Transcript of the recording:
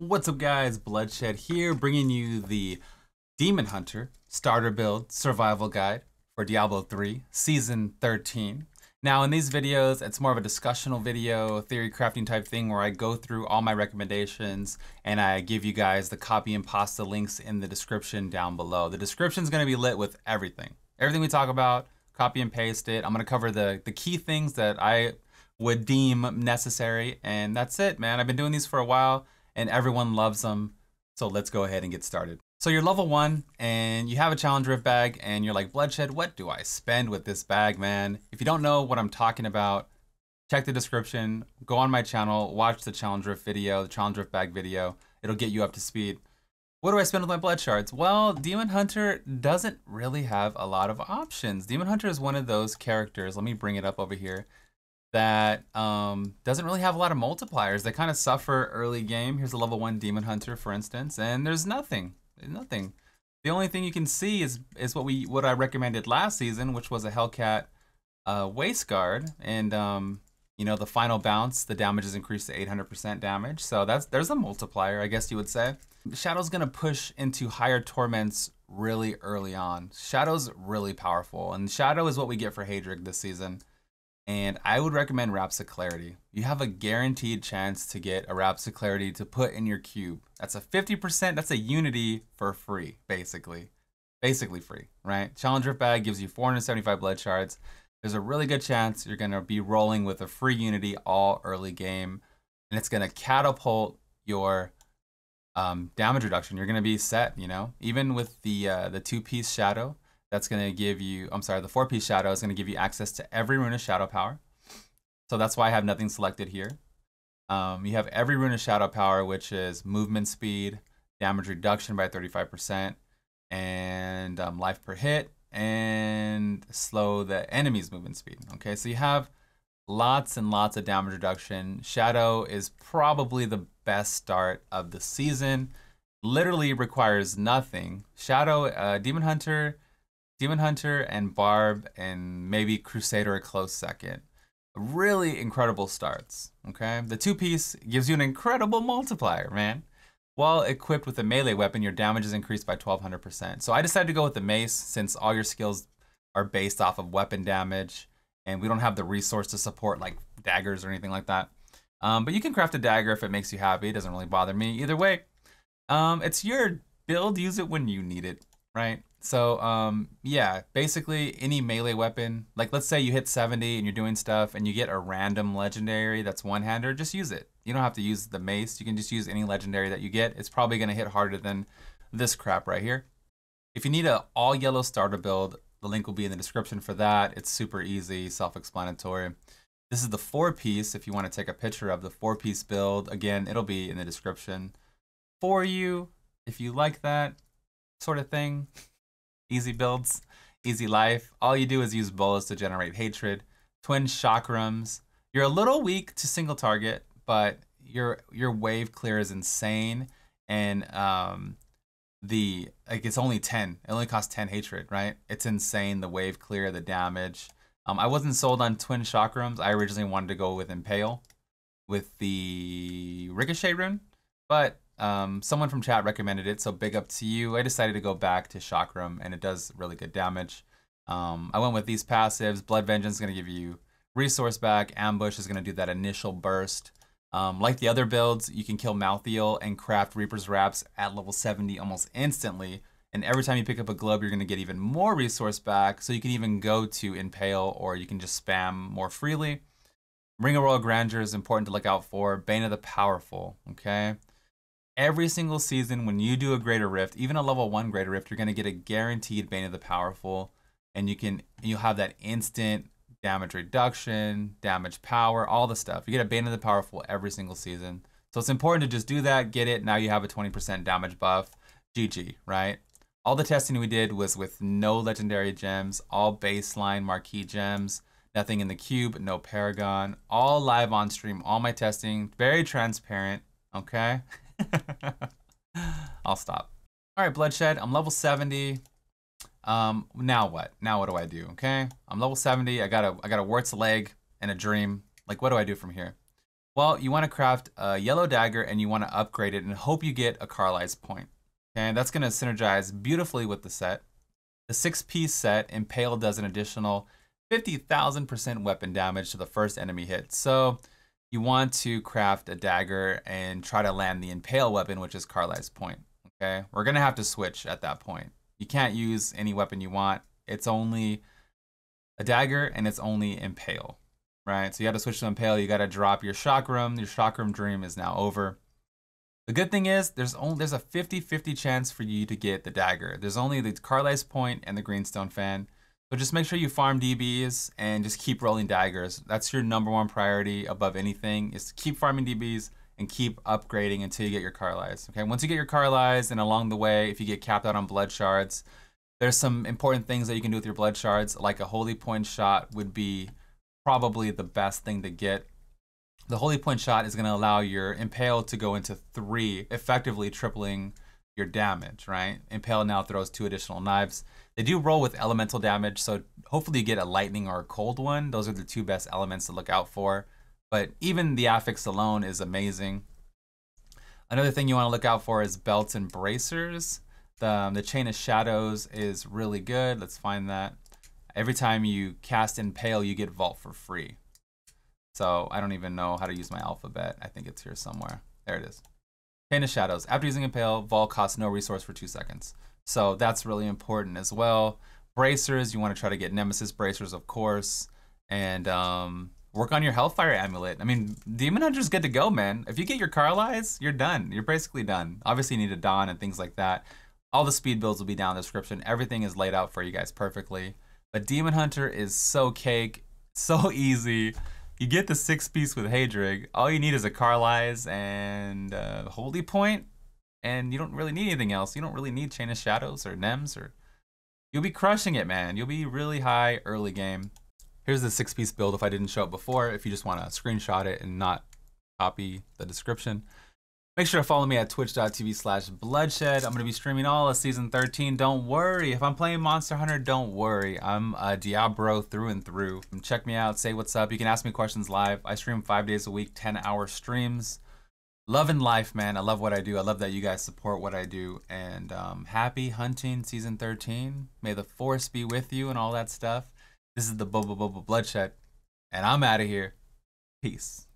What's up guys, Bloodshed here, bringing you the Demon Hunter Starter Build Survival Guide for Diablo 3, Season 13. Now in these videos, it's more of a discussional video, theory crafting type thing where I go through all my recommendations and I give you guys the copy and pasta links in the description down below. The description is going to be lit with everything. Everything we talk about, copy and paste it. I'm going to cover the key things that I would deem necessary, and that's it, man. I've been doing these for a while and everyone loves them. So let's go ahead and get started. So you're level 1 and you have a challenge rift bag and you're like, Bloodshed, what do I spend with this bag, man? If you don't know what I'm talking about, check the description, go on my channel, watch the challenge rift video, the challenge rift bag video. It'll get you up to speed. What do I spend with my blood shards? Well, Demon Hunter doesn't really have a lot of options. Demon Hunter is one of those characters, let me bring it up over here, that doesn't really have a lot of multipliers. They kind of suffer early game. Here's a level 1 Demon Hunter, for instance, and there's nothing. Nothing. The only thing you can see is what I recommended last season, which was a Hellcat Waist Guard, and you know, the final bounce, the damage is increased to 800% damage. So there's a multiplier, I guess you would say. Shadow's gonna push into higher torments really early on. Shadow's really powerful, and Shadow is what we get for Hadric this season. And I would recommend Wraps of Clarity. You have a guaranteed chance to get a Wraps of Clarity to put in your cube. That's a 50%, that's a unity for free, basically. Basically free, right? Challenge Rift Bag gives you 475 blood shards. There's a really good chance you're gonna be rolling with a free unity all early game, and it's gonna catapult your damage reduction. You're gonna be set, you know? Even with the 2-piece Shadow, that's going to give you, the 4-piece Shadow is going to give you access to every rune of Shadow Power. So that's why I have nothing selected here. You have every rune of Shadow Power, which is movement speed, damage reduction by 35%, and life per hit, and slow the enemy's movement speed. Okay, so you have lots and lots of damage reduction. Shadow is probably the best start of the season. Literally requires nothing. Shadow, Demon Hunter and Barb and maybe Crusader a close second. Really incredible starts, okay? The 2-piece gives you an incredible multiplier, man. While equipped with a melee weapon, your damage is increased by 1200%. So I decided to go with the mace since all your skills are based off of weapon damage and we don't have the resource to support like daggers or anything like that. But you can craft a dagger if it makes you happy. It doesn't really bother me. Either way, it's your build. Use it when you need it, right? So yeah, basically any melee weapon, like let's say you hit 70 and you're doing stuff and you get a random legendary that's one-hander, just use it. You don't have to use the mace, you can just use any legendary that you get. It's probably gonna hit harder than this crap right here. If you need an all yellow starter build, the link will be in the description for that. It's super easy, self-explanatory. This is the 4-piece, if you wanna take a picture of the 4-piece build. Again, it'll be in the description for you if you like that sort of thing. Easy builds, easy life. All you do is use bolas to generate hatred. Twin chakrams. You're a little weak to single target, but your wave clear is insane. And it's only 10. It only costs 10 hatred, right? It's insane, the wave clear, the damage. I wasn't sold on twin chakrams. I originally wanted to go with Impale with the Ricochet rune, but someone from chat recommended it, so big up to you. I decided to go back to Chakram, and it does really good damage. I went with these passives. Blood Vengeance is going to give you resource back. Ambush is going to do that initial burst. Like the other builds, you can kill Malthael and craft Reaper's Wraps at level 70 almost instantly. And every time you pick up a globe, you're going to get even more resource back. So you can even go to Impale, or you can just spam more freely. Ring of Royal Grandeur is important to look out for. Bane of the Powerful, okay? Every single season when you do a Greater Rift, even a level 1 Greater Rift, you're going to get a guaranteed Bane of the Powerful, and you'll have that instant damage reduction, damage power, all the stuff. You get a Bane of the Powerful every single season. So it's important to just do that, get it, now you have a 20% damage buff. GG, right? All the testing we did was with no legendary gems, all baseline marquee gems, nothing in the cube, no paragon, all live on stream, all my testing, very transparent, okay? I'll stop. All right, Bloodshed, I'm level 70. Now what? Now what do I do, okay? I'm level 70, I got a Wart's leg and a dream. Like, what do I do from here? Well, you want to craft a yellow dagger and you want to upgrade it and hope you get a Carlisle point. Okay, and that's going to synergize beautifully with the set. The 6-piece set, Impale does an additional 50,000% weapon damage to the first enemy hit. So you want to craft a dagger and try to land the Impale weapon, which is Carlisle's point. Okay, we're going to have to switch at that point. You can't use any weapon you want. It's only a dagger and it's only Impale, right? So you got to switch to Impale. You got to drop your Chakram. Your Chakram dream is now over. The good thing is there's a 50-50 chance for you to get the dagger. There's only the Carlisle's point and the Greenstone fan. So just make sure you farm DBs and just keep rolling daggers. That's your #1 priority above anything, is to keep farming DBs and keep upgrading until you get your Carlisles. Okay, once you get your Carlisles, and along the way, if you get capped out on blood shards, there's some important things that you can do with your blood shards, like a holy point shot would be probably the best thing to get. The holy point shot is going to allow your Impale to go into 3, effectively tripling your damage, right? Impale now throws 2 additional knives. They do roll with elemental damage, so hopefully you get a lightning or a cold one. Those are the 2 best elements to look out for. But even the affix alone is amazing. Another thing you want to look out for is belts and bracers. The Chain of Shadows is really good. Let's find that. Every time you cast Impale, you get Vault for free. So I don't even know how to use my alphabet. I think it's here somewhere. There it is. Chain of Shadows. After using Impale, Vault costs no resource for 2 seconds. So that's really important as well. Bracers, you want to try to get Nemesis Bracers, of course. And work on your Hellfire Amulet. I mean, Demon Hunter's good to go, man. If you get your Carlisles, you're done. You're basically done. Obviously, you need a Dawn and things like that. All the speed builds will be down in the description. Everything is laid out for you guys perfectly. But Demon Hunter is so cake, so easy. You get the 6-piece with Hadrig. All you need is a Carlisle and Holy Point, and you don't really need anything else. You don't really need Chain of Shadows or Nems, or you'll be crushing it, man. You'll be really high early game. Here's the 6-piece build if I didn't show it before, if you just want to screenshot it and not copy the description. Make sure to follow me at twitch.tv/bloodshed. I'm going to be streaming all of Season 13. Don't worry. If I'm playing Monster Hunter, don't worry. I'm a Diablo through and through. Check me out. Say what's up. You can ask me questions live. I stream 5 days a week, 10-hour streams. Loving life, man. I love what I do. I love that you guys support what I do. And happy hunting Season 13. May the Force be with you and all that stuff. This is the Bloodshed. And I'm out of here. Peace.